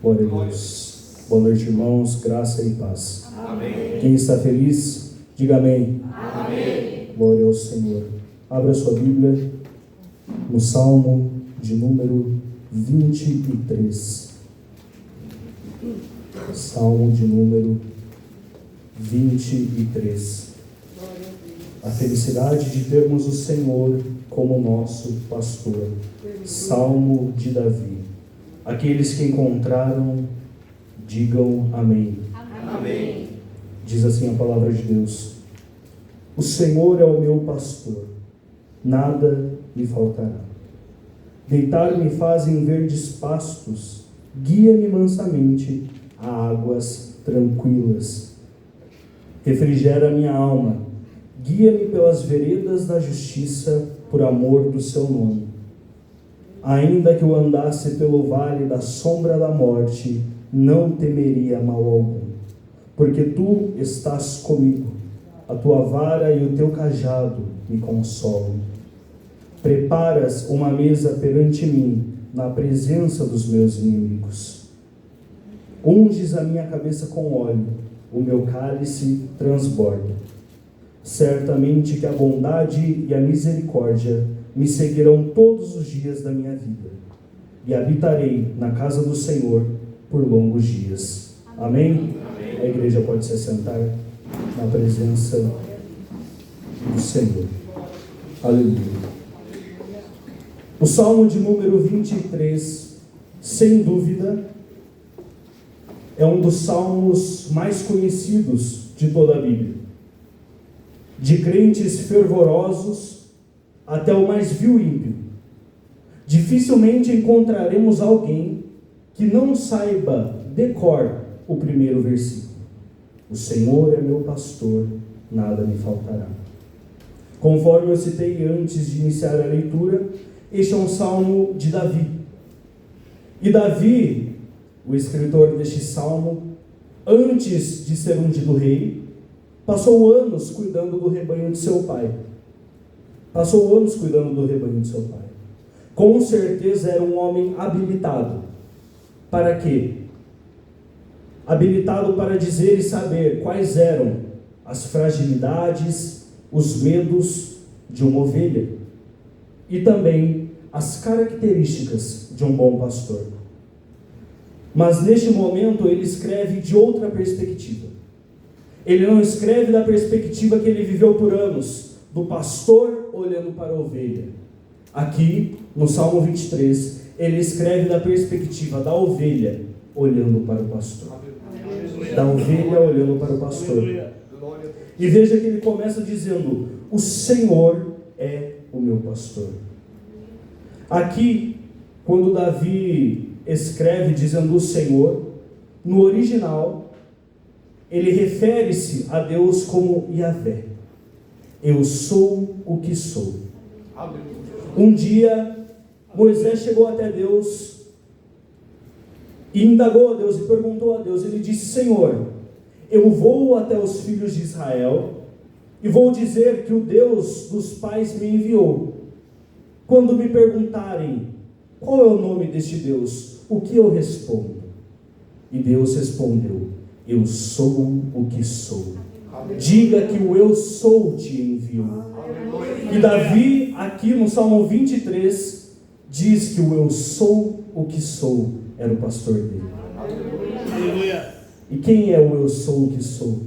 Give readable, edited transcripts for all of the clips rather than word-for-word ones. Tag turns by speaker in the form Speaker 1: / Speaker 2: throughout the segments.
Speaker 1: Glória a Deus. Boa noite, irmãos. Graça e paz.
Speaker 2: Amém.
Speaker 1: Quem está feliz, diga amém.
Speaker 2: Amém.
Speaker 1: Glória ao Senhor. Abra sua Bíblia no Salmo de número 23. Salmo de número 23. A felicidade de termos o Senhor como nosso pastor. Salmo de Davi. Aqueles que encontraram, digam amém.
Speaker 2: Amém.
Speaker 1: Diz assim a palavra de Deus: o Senhor é o meu pastor, nada me faltará. Deitar-me faz em verdes pastos, guia-me mansamente a águas tranquilas. Refrigera minha alma, guia-me pelas veredas da justiça, por amor do seu nome. Ainda que eu andasse pelo vale da sombra da morte, não temeria mal algum, porque tu estás comigo, a tua vara e o teu cajado me consolam. Preparas uma mesa perante mim, na presença dos meus inimigos. Unges a minha cabeça com óleo, o meu cálice transborda. Certamente que a bondade e a misericórdia me seguirão todos os dias da minha vida, e habitarei na casa do Senhor por longos dias. Amém?
Speaker 2: Amém.
Speaker 1: A igreja pode se assentar na presença do Senhor. Aleluia. O Salmo de número 23, sem dúvida, é um dos salmos mais conhecidos de toda a Bíblia. De crentes fervorosos até o mais vil ímpio, dificilmente encontraremos alguém que não saiba de cor o primeiro versículo. O Senhor é meu pastor, nada me faltará. Conforme eu citei antes de iniciar a leitura, este é um salmo de Davi. E Davi, o escritor deste salmo, antes de ser ungido rei, passou anos cuidando do rebanho de seu pai. Com certeza era um homem habilitado. Para quê? Habilitado para dizer e saber quais eram as fragilidades, os medos de uma ovelha e também as características de um bom pastor. Mas neste momento ele escreve de outra perspectiva. Ele não escreve da perspectiva que ele viveu por anos, do pastor olhando para a ovelha. Aqui, no Salmo 23, ele escreve da perspectiva da ovelha olhando para o pastor. Da ovelha olhando para o pastor. E veja que ele começa dizendo: o Senhor é o meu pastor. Aqui, quando Davi escreve dizendo o Senhor, no original, ele refere-se a Deus como Yahvé. Eu sou o que sou. Um dia, Moisés chegou até Deus e indagou a Deus e perguntou a Deus. Ele disse: Senhor, eu vou até os filhos de Israel e vou dizer que o Deus dos pais me enviou. Quando me perguntarem qual é o nome deste Deus, o que eu respondo? E Deus respondeu: eu sou o que sou. Diga que o eu sou te enviou. E Davi, aqui no Salmo 23, diz que o eu sou o que sou era o pastor dele. E quem é o eu sou o que sou?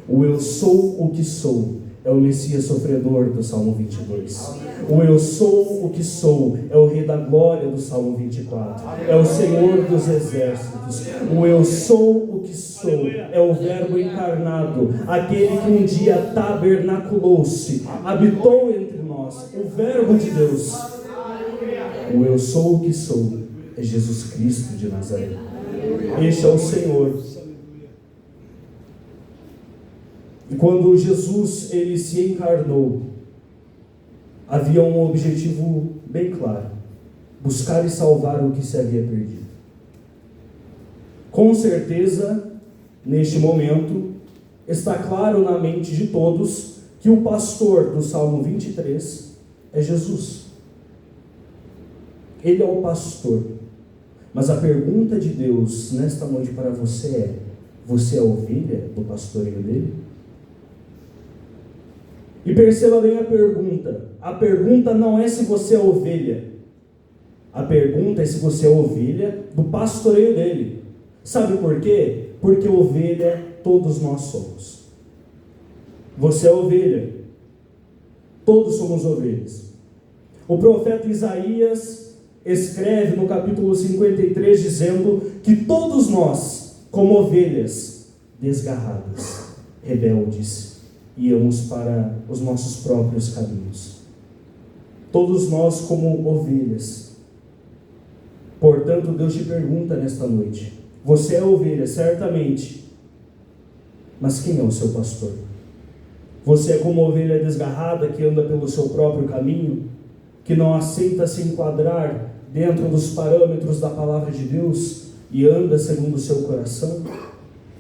Speaker 1: O eu sou o que sou é o Messias sofredor do Salmo 22. O eu sou o que sou é o Rei da Glória do Salmo 24. É o Senhor dos Exércitos. O eu sou o que sou é o Verbo encarnado, aquele que um dia tabernaculou-se, habitou entre nós, o Verbo de Deus. O eu sou o que sou é Jesus Cristo de Nazaré. Este é o Senhor. E quando Jesus ele se encarnou, havia um objetivo bem claro: buscar e salvar o que se havia perdido. Com certeza, neste momento, está claro na mente de todos que o pastor do Salmo 23 é Jesus. Ele é o pastor. Mas a pergunta de Deus nesta noite para você é: você é a ovelha do pastoreio dele? E perceba bem a pergunta. A pergunta não é se você é ovelha. A pergunta é se você é ovelha do pastoreio dele. Sabe por quê? Porque ovelha todos nós somos. Você é ovelha. Todos somos ovelhas. O profeta Isaías escreve no capítulo 53 dizendo que todos nós, como ovelhas desgarradas, rebeldes, íamos para os nossos próprios caminhos. Todos nós como ovelhas. Portanto, Deus te pergunta nesta noite: você é ovelha, certamente, mas quem é o seu pastor? Você é como ovelha desgarrada que anda pelo seu próprio caminho, que não aceita se enquadrar dentro dos parâmetros da palavra de Deus e anda segundo o seu coração?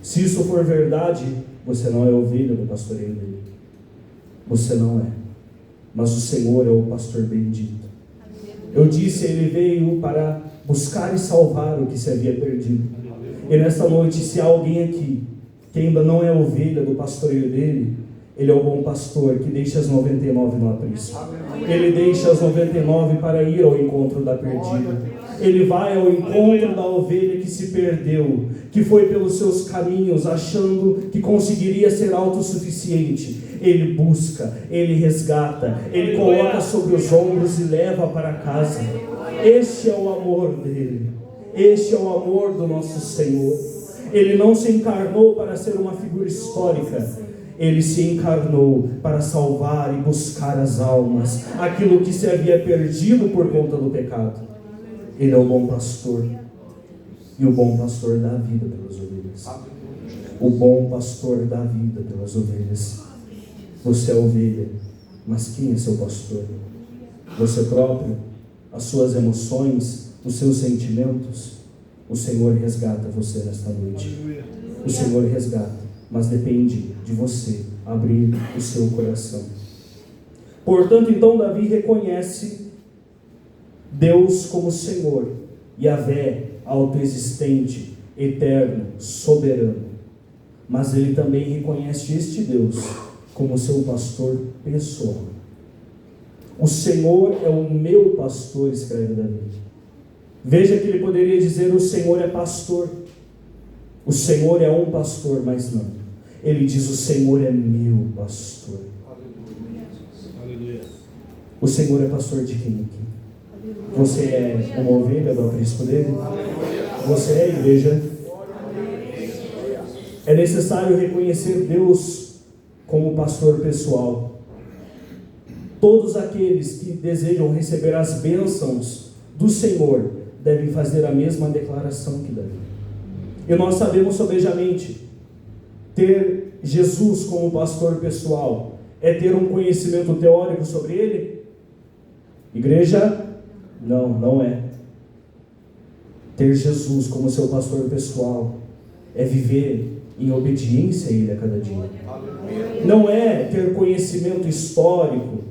Speaker 1: Se isso for verdade, você não é ovelha do pastoreio dele. Você não é. Mas o Senhor é o pastor bendito. Eu disse, ele veio para buscar e salvar o que se havia perdido. E nesta noite, se há alguém aqui que ainda não é ovelha do pastoreio dele, ele é o bom pastor que deixa as 99 no aprisco. Ele deixa as 99 para ir ao encontro da perdida. Ele vai ao encontro da ovelha que se perdeu, que foi pelos seus caminhos achando que conseguiria ser autossuficiente. Ele busca, ele resgata, ele coloca sobre os ombros e leva para casa. Este é o amor dele. Este é o amor do nosso Senhor. Ele não se encarnou para ser uma figura histórica. Ele se encarnou para salvar e buscar as almas, aquilo que se havia perdido por conta do pecado. Ele é o bom pastor, e o bom pastor dá a vida pelas ovelhas. O bom pastor dá a vida pelas ovelhas. Você é ovelha, mas quem é seu pastor? Você próprio? As suas emoções? Os seus sentimentos? O Senhor resgata você nesta noite. O Senhor resgata. Mas depende de você abrir o seu coração. Portanto, então, Davi reconhece Deus como Senhor, Yahvé, autoexistente, eterno, soberano. Mas ele também reconhece este Deus como seu pastor pessoal. O Senhor é o meu pastor, escreve Davi. Veja que ele poderia dizer: o Senhor é pastor. O Senhor é um pastor, mas não. Ele diz: o Senhor é meu pastor. O Senhor é pastor de quem aqui? Você é uma ovelha do aprisco dele? Você é a igreja? É necessário reconhecer Deus como pastor pessoal. Todos aqueles que desejam receber as bênçãos do Senhor devem fazer a mesma declaração que Davi. E nós sabemos sobejamente, ter Jesus como pastor pessoal é ter um conhecimento teórico sobre ele? Igreja? Não, não é. Ter Jesus como seu pastor pessoal é viver em obediência a ele a cada dia. Não é ter conhecimento histórico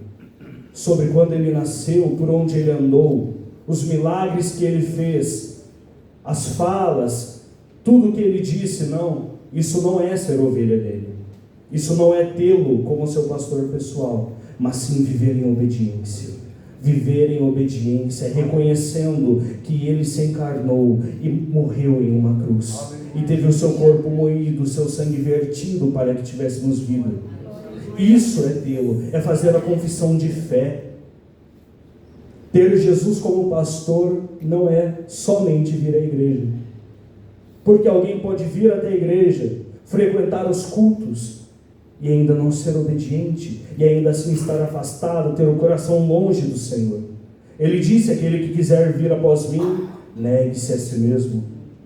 Speaker 1: sobre quando ele nasceu, por onde ele andou, os milagres que ele fez, as falas, tudo que ele disse. Não, isso não é ser ovelha dele. Isso não é tê-lo como seu pastor pessoal, mas sim viver em obediência. Viver em obediência, reconhecendo que ele se encarnou e morreu em uma cruz. E teve o seu corpo moído, o seu sangue vertido para que tivéssemos vida. Isso é tê-lo, é fazer a confissão de fé. Ter Jesus como pastor não é somente vir à igreja. Porque alguém pode vir até a igreja, frequentar os cultos e ainda não ser obediente, e ainda assim estar afastado, ter o coração longe do Senhor. Ele disse: aquele que quiser vir após mim, negue-se a si mesmo.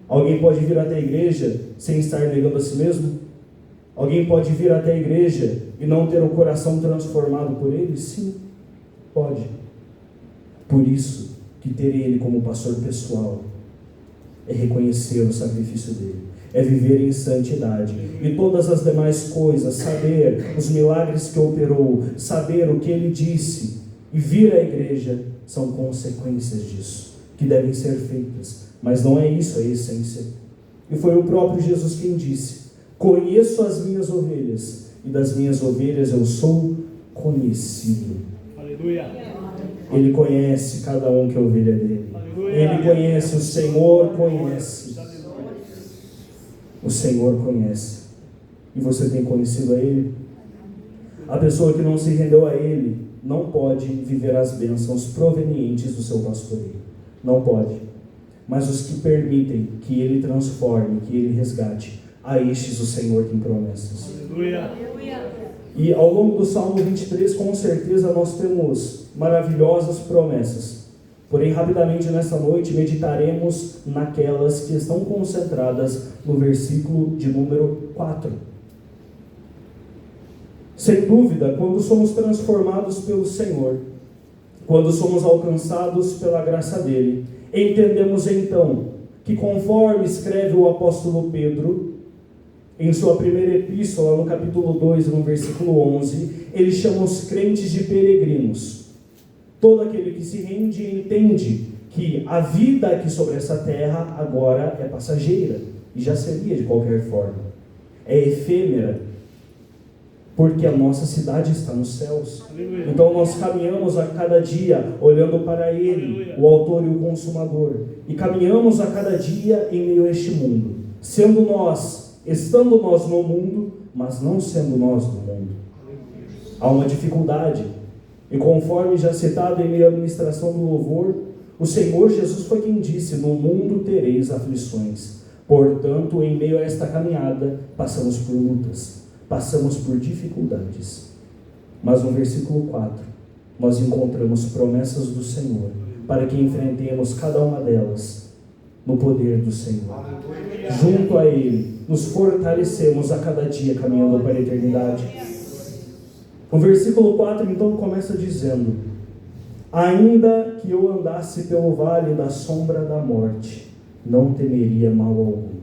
Speaker 1: Alguém pode vir até a igreja sem estar negando a si mesmo? Alguém pode vir até a igreja e não ter o coração transformado por ele? Sim, pode. Por isso que ter ele como pastor pessoal é reconhecer o sacrifício dele, é viver em santidade, e todas as demais coisas, saber os milagres que operou, saber o que ele disse, e vir à igreja, são consequências disso, que devem ser feitas mas não é isso a essência. E foi o próprio Jesus quem disse: conheço as minhas ovelhas, e das minhas ovelhas eu sou conhecido.
Speaker 2: Aleluia.
Speaker 1: Ele conhece cada um que é ovelha dele. Aleluia. Ele conhece, o Senhor conhece. O Senhor conhece. E você tem conhecido a Ele? A pessoa que não se rendeu a Ele não pode viver as bênçãos provenientes do seu pastoreio. Não pode. Mas os que permitem que Ele transforme, que Ele resgate, a estes o Senhor tem promessas.
Speaker 2: Aleluia.
Speaker 1: E ao longo do Salmo 23, com certeza nós temos maravilhosas promessas. Porém, rapidamente nessa noite, meditaremos naquelas que estão concentradas no versículo de número 4. Sem dúvida, quando somos transformados pelo Senhor, quando somos alcançados pela graça dele, entendemos então que, conforme escreve o apóstolo Pedro, em sua primeira epístola, no capítulo 2, no versículo 11, ele chama os crentes de peregrinos. Todo aquele que se rende entende que a vida aqui sobre essa terra agora é passageira, e já seria de qualquer forma. É efêmera, porque a nossa cidade está nos céus. Aleluia. Então nós caminhamos a cada dia olhando para Ele, aleluia, o autor e o consumador, e caminhamos a cada dia em meio a este mundo, estando nós no mundo, mas não sendo nós do mundo. Há uma dificuldade, e conforme já citado em meio à ministração do louvor, o Senhor Jesus foi quem disse: no mundo tereis aflições. Portanto, em meio a esta caminhada, passamos por lutas, passamos por dificuldades. Mas no versículo 4, nós encontramos promessas do Senhor, para que enfrentemos cada uma delas no poder do Senhor. Junto a Ele, nos fortalecemos a cada dia, caminhando para a eternidade. O versículo 4 então começa dizendo: ainda que eu andasse pelo vale da sombra da morte, não temeria mal algum.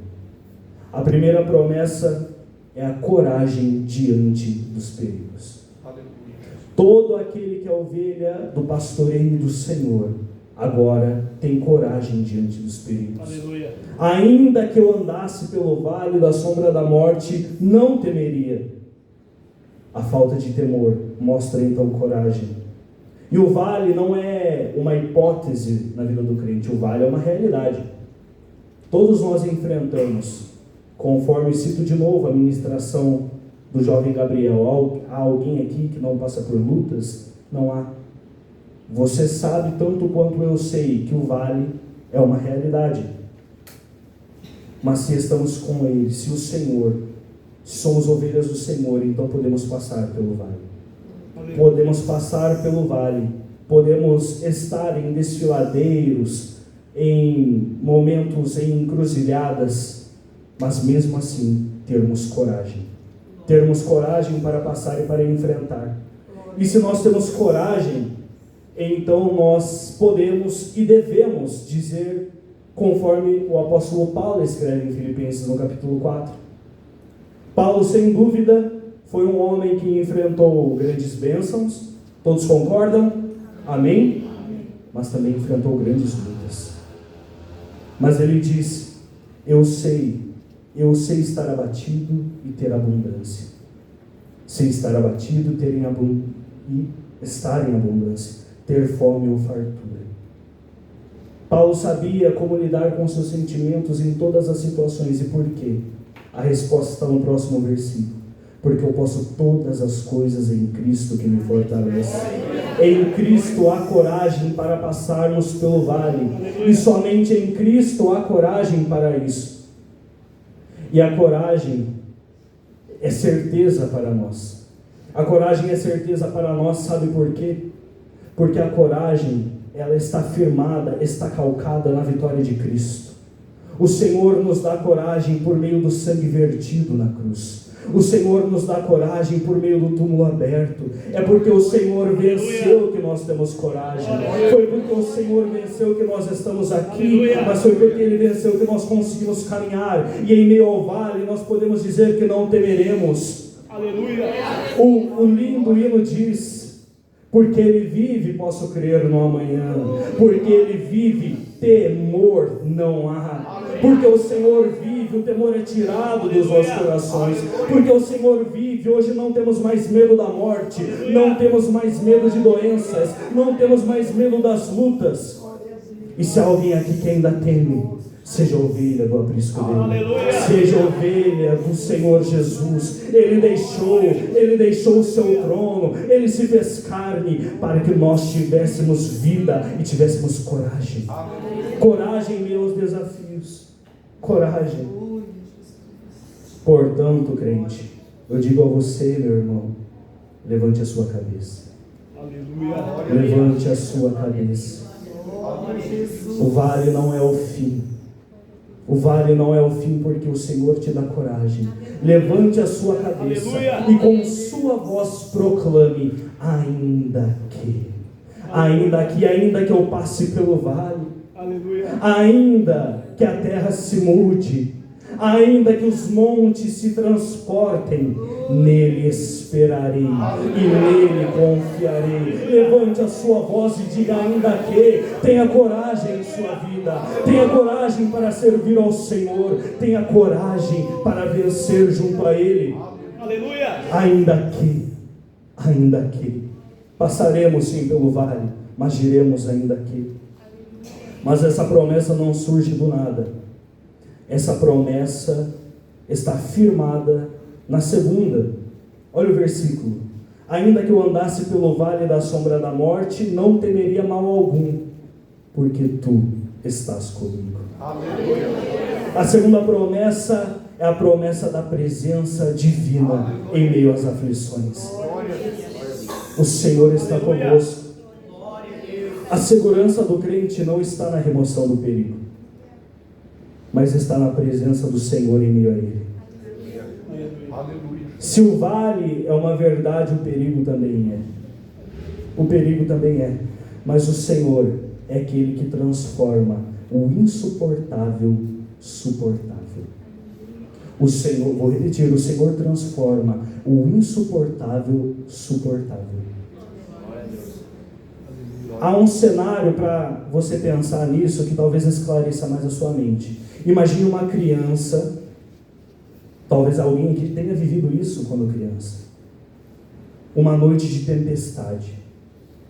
Speaker 1: A primeira promessa é a coragem diante dos perigos. Todo aquele que é ovelha do pastoreio do Senhor, agora tem coragem diante dos perigos. Aleluia. Ainda que eu andasse pelo vale da sombra da morte, não temeria. A falta de temor mostra então coragem. E o vale não é uma hipótese na vida do crente, o vale é uma realidade. Todos nós enfrentamos, conforme cito de novo a ministração do jovem Gabriel. Há alguém aqui que não passa por lutas? Não há. Você sabe tanto quanto eu sei que o vale é uma realidade. Mas se estamos com Ele, se o Senhor, se somos ovelhas do Senhor, então podemos passar pelo vale. Podemos passar pelo vale. Podemos estar em desfiladeiros, em momentos, em encruzilhadas, mas mesmo assim termos coragem. Termos coragem para passar e para enfrentar. E se nós temos coragem, então nós podemos e devemos dizer, conforme o apóstolo Paulo escreve em Filipenses no capítulo 4. Paulo, sem dúvida, foi um homem que enfrentou grandes bênçãos. Todos concordam? Amém? Mas também enfrentou grandes lutas. Mas ele diz: eu sei estar abatido e ter abundância. Sei estar abatido e estar em abundância. Ter fome ou fartura. Paulo sabia como lidar com seus sentimentos em todas as situações. E por quê? A resposta está no próximo versículo. Porque eu posso todas as coisas em Cristo que me fortalece. Em Cristo há coragem para passarmos pelo vale. E somente em Cristo há coragem para isso. E a coragem é certeza para nós. A coragem é certeza para nós, sabe por quê? Porque a coragem, ela está firmada, está calcada na vitória de Cristo. O Senhor nos dá coragem por meio do sangue vertido na cruz. O Senhor nos dá coragem por meio do túmulo aberto. É porque o Senhor venceu que nós temos coragem. Foi porque o Senhor venceu que nós estamos aqui. Mas foi porque Ele venceu que nós conseguimos caminhar. E em meio ao vale nós podemos dizer que não temeremos. Aleluia. O lindo hino diz: porque Ele vive, posso crer no amanhã. Porque Ele vive, temor não há. Porque o Senhor vive, o temor é tirado dos nossos corações. Porque o Senhor vive, hoje não temos mais medo da morte, não temos mais medo de doenças, não temos mais medo das lutas. E se há alguém aqui que ainda teme, seja ovelha do aprisco dele, seja ovelha do Senhor Jesus. Ele deixou o seu trono, Ele se fez carne para que nós tivéssemos vida e tivéssemos coragem. Coragem em meio aos desafios, coragem. Portanto, crente, eu digo a você, meu irmão, levante a sua cabeça. Levante a sua cabeça. O vale não é o fim. O vale não é o fim, porque o Senhor te dá coragem. Levante a sua cabeça e com sua voz proclame: ainda que eu passe pelo vale, ainda que a terra se mude, ainda que os montes se transportem, nele esperarei e nele confiarei. Levante a sua voz e diga: ainda que. Tenha coragem em sua vida, tenha coragem para servir ao Senhor, tenha coragem para vencer junto a Ele. Aleluia. Ainda que passaremos sim pelo vale, mas diremos ainda que. Mas essa promessa não surge do nada. Essa promessa está firmada na segunda. Olha o versículo: ainda que eu andasse pelo vale da sombra da morte, não temeria mal algum, porque tu estás comigo. Aleluia. A segunda promessa é a promessa da presença divina em meio às aflições. O Senhor está conosco. A segurança do crente não está na remoção do perigo, mas está na presença do Senhor em meio a ele. Se o vale é uma verdade, o perigo também é. O perigo também é. Mas o Senhor é aquele que transforma o insuportável suportável. O Senhor, vou repetir, o Senhor transforma o insuportável suportável. Há um cenário para você pensar nisso que talvez esclareça mais a sua mente. Imagine uma criança, talvez alguém que tenha vivido isso quando criança. Uma noite de tempestade,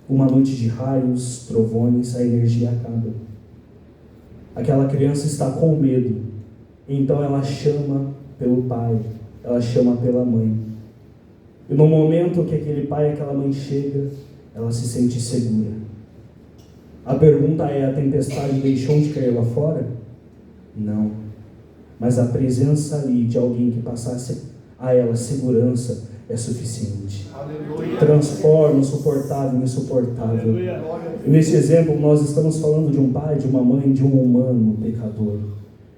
Speaker 1: uma noite de raios, trovões, a energia acaba. Aquela criança está com medo, então ela chama pelo pai, ela chama pela mãe. E no momento que aquele pai e aquela mãe chegam, ela se sente segura. A pergunta é: a tempestade deixou de cair lá fora? Não. Mas a presença ali de alguém que passasse a ela segurança é suficiente. Aleluia. Transforma o suportável em insuportável. Aleluia. E nesse exemplo nós estamos falando de um pai, de uma mãe, de um humano pecador.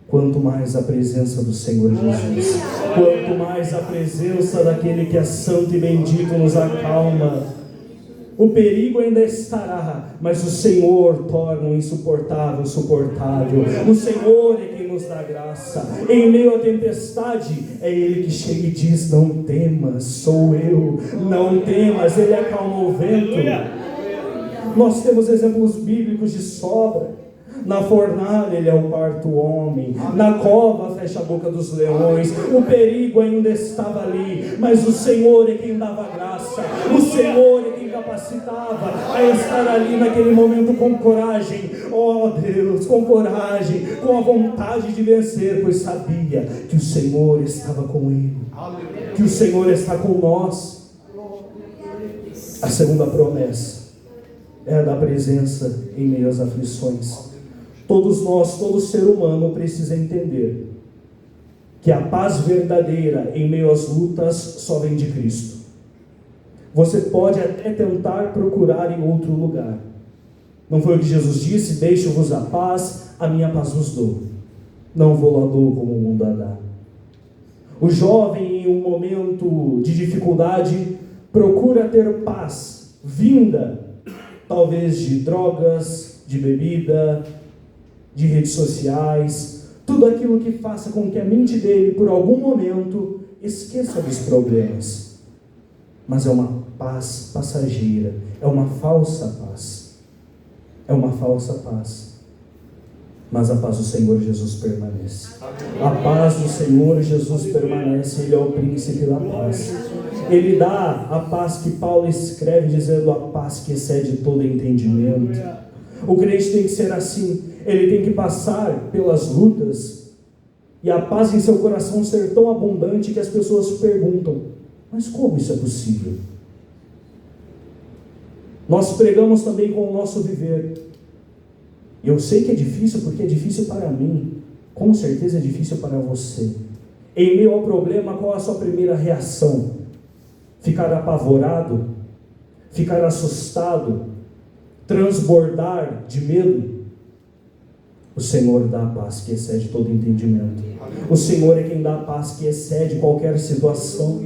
Speaker 1: Quanto mais a presença do Senhor Jesus, quanto mais a presença daquele que é santo e bendito nos acalma. O perigo ainda estará, mas o Senhor torna o insuportável suportável. O Senhor é quem nos dá graça. Em meio à tempestade, é Ele que chega e diz: não temas, sou eu. Não temas, Ele acalma o vento. Nós temos exemplos bíblicos de sobra. Na fornalha Ele é o quarto homem, na cova fecha a boca dos leões. O perigo ainda estava ali, mas o Senhor é quem dava graça. O Senhor é quem capacitava a estar ali naquele momento com coragem. Oh Deus, com coragem, com a vontade de vencer, pois sabia que o Senhor estava com ele, que o Senhor está com nós. A segunda promessa é a da presença em meio às aflições. Todos nós, todo ser humano precisa entender que a paz verdadeira em meio às lutas só vem de Cristo. Você pode até tentar procurar em outro lugar. Não foi o que Jesus disse: deixo-vos a paz, a minha paz vos dou. Não vou lá dou como o mundo a dá. O jovem, em um momento de dificuldade, procura ter paz, vinda, talvez de drogas, de bebida, de redes sociais, tudo aquilo que faça com que a mente dele, por algum momento, esqueça dos problemas. Mas é uma paz passageira, é uma falsa paz. É uma falsa paz. mas a paz do Senhor Jesus permanece. A paz do Senhor Jesus permanece, Ele é o príncipe da paz. Ele dá a paz que Paulo escreve, dizendo a paz que excede todo entendimento. O crente tem que ser assim, ele tem que passar pelas lutas, e a paz em seu coração ser tão abundante que as pessoas perguntam, mas como isso é possível? Nós pregamos também com o nosso viver. Eu sei que é difícil, porque é difícil para mim, com certeza é difícil para você. Em meio ao problema, qual é a sua primeira reação? Ficar apavorado? Ficar assustado? Transbordar de medo? O Senhor dá a paz que excede todo entendimento. O Senhor é quem dá a paz que excede qualquer situação.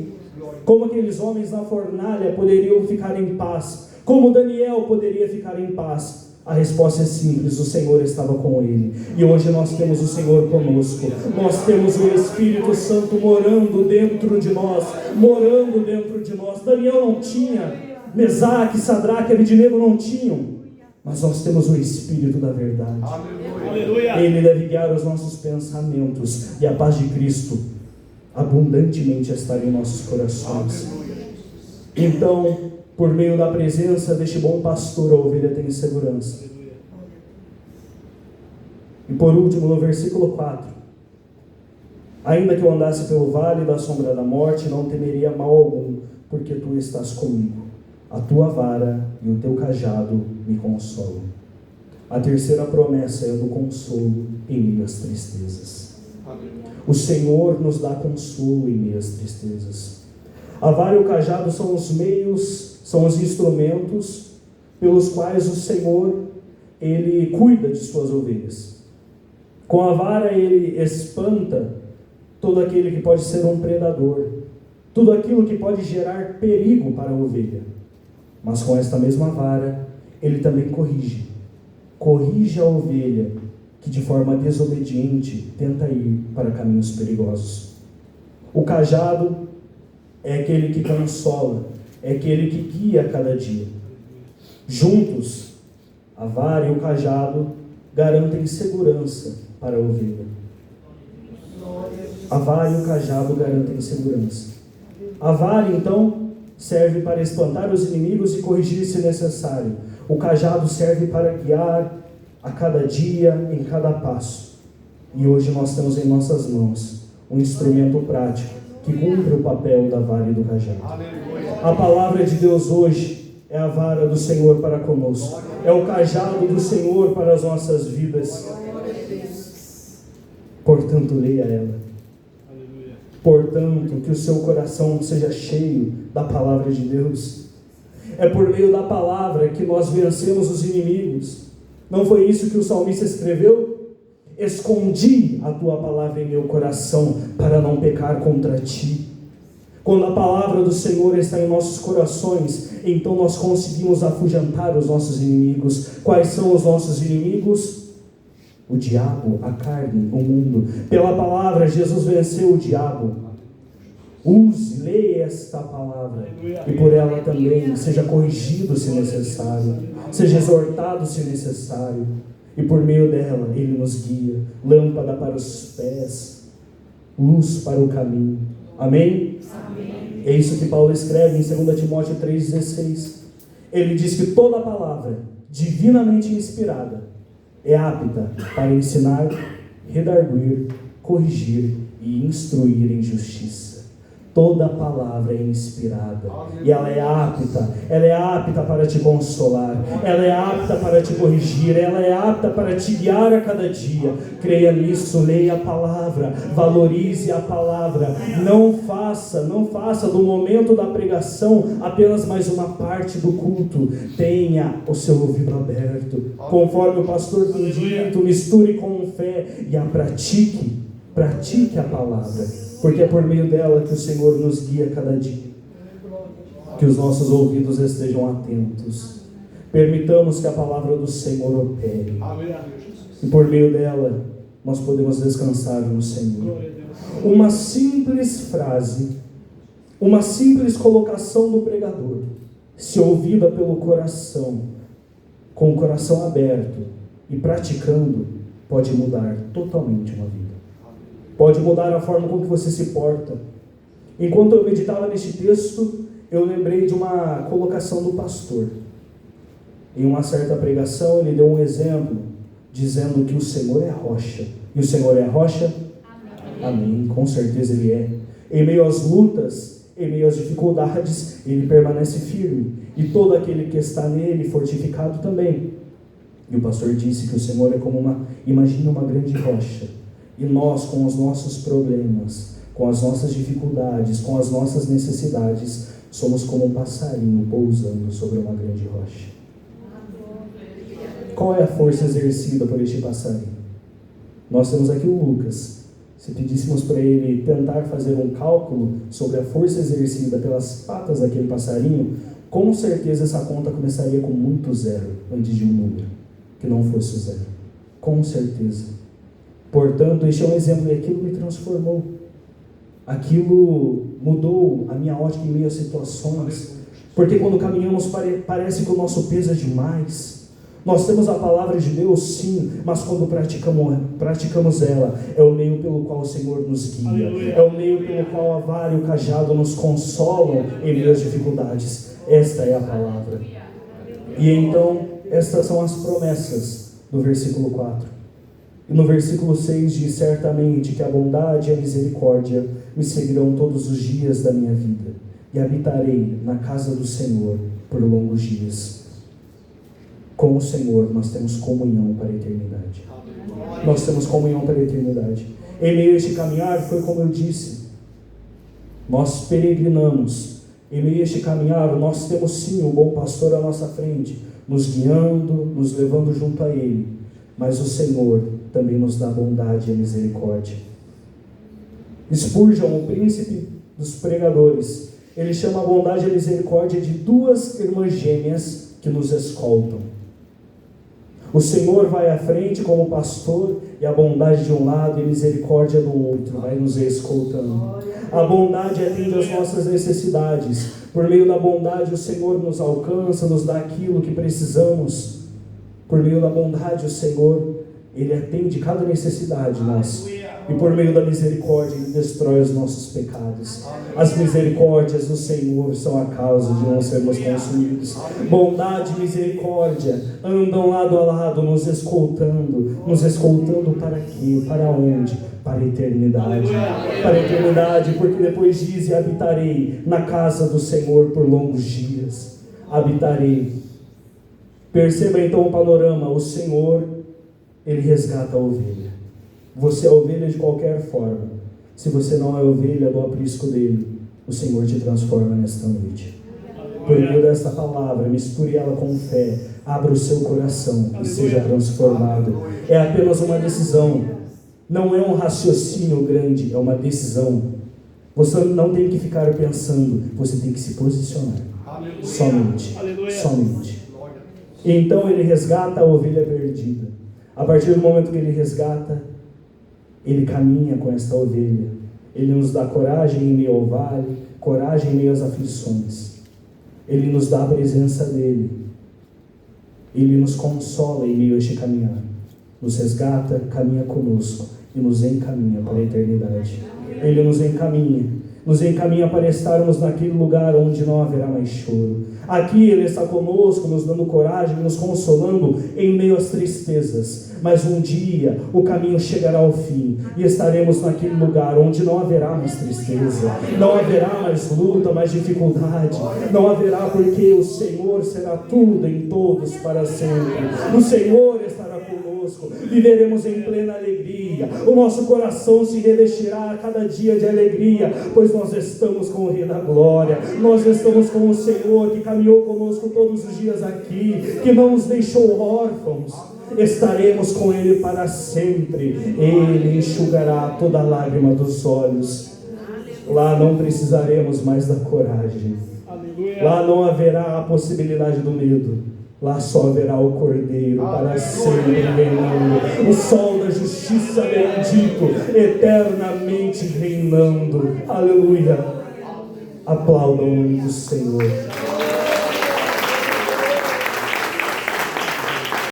Speaker 1: Como aqueles homens na fornalha poderiam ficar em paz? Como Daniel poderia ficar em paz? A resposta é simples, o Senhor estava com ele. E hoje nós temos o Senhor conosco. Nós temos o Espírito Santo morando dentro de nós. Morando dentro de nós. Daniel não tinha, Mesaque, Sadraque e Abednego não tinham. Mas nós temos o Espírito da verdade. Aleluia. Ele deve guiar os nossos pensamentos. E a paz de Cristo abundantemente estar em nossos corações. Então, por meio da presença deste bom pastor, a ovelha tem segurança. E por último, no versículo 4: ainda que eu andasse pelo vale da sombra da morte, não temeria mal algum, porque tu estás comigo. A tua vara e o teu cajado me consolam. A terceira promessa é a do consolo em meio às tristezas. O Senhor nos dá consolo em meio às tristezas. A vara e o cajado são os meios, são os instrumentos pelos quais o Senhor, Ele cuida de suas ovelhas. Com a vara Ele espanta todo aquele que pode ser um predador, tudo aquilo que pode gerar perigo para a ovelha. Mas com esta mesma vara, Ele também corrige a ovelha que de forma desobediente tenta ir para caminhos perigosos. O cajado é aquele que consola, é aquele que guia a cada dia. Juntos, a vara e o cajado garantem segurança para a ovelha. A vara e o cajado garantem segurança. A vara, então, serve para espantar os inimigos e corrigir se necessário. O cajado serve para guiar a cada dia, em cada passo. E hoje nós temos em nossas mãos um instrumento prático que cumpre o papel da vara e do cajado. A palavra de Deus hoje é a vara do Senhor para conosco, é o cajado do Senhor para as nossas vidas. Portanto, leia ela. Portanto, que o seu coração seja cheio da palavra de Deus. É por meio da palavra que nós vencemos os inimigos. Não foi isso que o salmista escreveu? Escondi a tua palavra em meu coração para não pecar contra ti. Quando a palavra do Senhor está em nossos corações, então nós conseguimos afugentar os nossos inimigos. Quais são os nossos inimigos? O diabo, a carne, o mundo. Pela palavra, Jesus venceu o diabo. Use, leia esta palavra, e por ela também seja corrigido se necessário, seja exortado se necessário, e por meio dela Ele nos guia, lâmpada para os pés, luz para o caminho. Amém? Amém. É isso que Paulo escreve em 2 Timóteo 3,16. Ele diz que toda palavra divinamente inspirada é apta para ensinar, redarguir, corrigir e instruir em justiça. Toda palavra é inspirada e ela é apta para te consolar, ela é apta para te corrigir, ela é apta para te guiar a cada dia. Creia nisso, leia a palavra, valorize a palavra. Não faça do momento da pregação apenas mais uma parte do culto. Tenha o seu ouvido aberto, conforme o pastor tem dito, misture com fé e a pratique a palavra. Porque é por meio dela que o Senhor nos guia cada dia. Que os nossos ouvidos estejam atentos. Permitamos que a palavra do Senhor opere. E por meio dela, nós podemos descansar no Senhor. Uma simples frase, uma simples colocação do pregador, se ouvida pelo coração, com o coração aberto e praticando, pode mudar totalmente uma vida. Pode mudar a forma como que você se porta. Enquanto eu meditava neste texto, eu lembrei de uma colocação do pastor. Em uma certa pregação, ele deu um exemplo, dizendo que o Senhor é a rocha. E o Senhor é a rocha? Amém. Com certeza Ele é. Em meio às lutas, em meio às dificuldades, Ele permanece firme. E todo aquele que está nele, fortificado também. E o pastor disse que o Senhor é como imagina uma grande rocha. E nós, com os nossos problemas, com as nossas dificuldades, com as nossas necessidades, somos como um passarinho pousando sobre uma grande rocha. Qual é a força exercida por este passarinho? Nós temos aqui o Lucas. Se pedíssemos para ele tentar fazer um cálculo sobre a força exercida pelas patas daquele passarinho, com certeza essa conta começaria com muito zero, antes de um número, que não fosse o zero. Com certeza. Portanto, este é um exemplo, e aquilo me transformou. Aquilo mudou a minha ótica em meio às situações, porque quando caminhamos parece que o nosso peso é demais. Nós temos a palavra de Deus, sim, mas quando praticamos ela, é o meio pelo qual o Senhor nos guia. Aleluia. É o meio pelo qual a vara e o cajado nos consolam em meio às dificuldades. Esta é a palavra. E então, estas são as promessas do versículo 4. E no versículo 6 diz: certamente que a bondade e a misericórdia me seguirão todos os dias da minha vida, e habitarei na casa do Senhor por longos dias. Com o Senhor nós temos comunhão para a eternidade. Nós temos comunhão para a eternidade. Em meio a este caminhar, foi como eu disse, nós peregrinamos. Em meio a este caminhar, nós temos sim o bom pastor à nossa frente, nos guiando, nos levando junto a Ele. Mas o Senhor também nos dá bondade e misericórdia. Spurgeon, o príncipe dos pregadores, ele chama a bondade e a misericórdia de duas irmãs gêmeas que nos escoltam. O Senhor vai à frente como pastor, e a bondade de um lado e a misericórdia do outro vai nos escoltando. A bondade atende às nossas necessidades. Por meio da bondade o Senhor nos alcança, nos dá aquilo que precisamos. Por meio da bondade o Senhor, Ele atende cada necessidade nossa. E por meio da misericórdia Ele destrói os nossos pecados. As misericórdias do Senhor são a causa de não sermos consumidos. Bondade e misericórdia andam lado a lado, nos escoltando. Nos escoltando para quê? Para onde? Para a eternidade. Para a eternidade, porque depois diz: e habitarei na casa do Senhor por longos dias. Habitarei. Perceba então o panorama. O Senhor, Ele resgata a ovelha. Você é ovelha de qualquer forma. Se você não é ovelha do aprisco dele, o Senhor te transforma nesta noite. Por meio desta palavra, misture ela com fé, abra o seu coração e seja transformado. É apenas uma decisão, não é um raciocínio grande, é uma decisão. Você não tem que ficar pensando, você tem que se posicionar. Somente. Então Ele resgata a ovelha perdida. A partir do momento que Ele resgata, Ele caminha com esta ovelha. Ele nos dá coragem em meio ao vale, coragem em meio às aflições. Ele nos dá a presença dEle. Ele nos consola em meio a este caminhar. Nos resgata, caminha conosco e nos encaminha para a eternidade. Ele nos encaminha para estarmos naquele lugar onde não haverá mais choro. Aqui Ele está conosco, nos dando coragem, nos consolando em meio às tristezas. Mas um dia o caminho chegará ao fim e estaremos naquele lugar onde não haverá mais tristeza, não haverá mais luta, mais dificuldade, não haverá, porque o Senhor será tudo em todos para sempre. O Senhor estará conosco, viveremos em plena alegria, o nosso coração se revestirá a cada dia de alegria, pois nós estamos com o Rei da Glória, nós estamos com o Senhor que caminhou conosco todos os dias aqui, que não nos deixou órfãos. Estaremos com Ele para sempre. Ele enxugará toda lágrima dos olhos. Lá não precisaremos mais da coragem. Lá não haverá a possibilidade do medo. Lá só haverá o Cordeiro para sempre reinando. O sol da justiça bendito, eternamente reinando. Aleluia. Aplauda o nome do Senhor.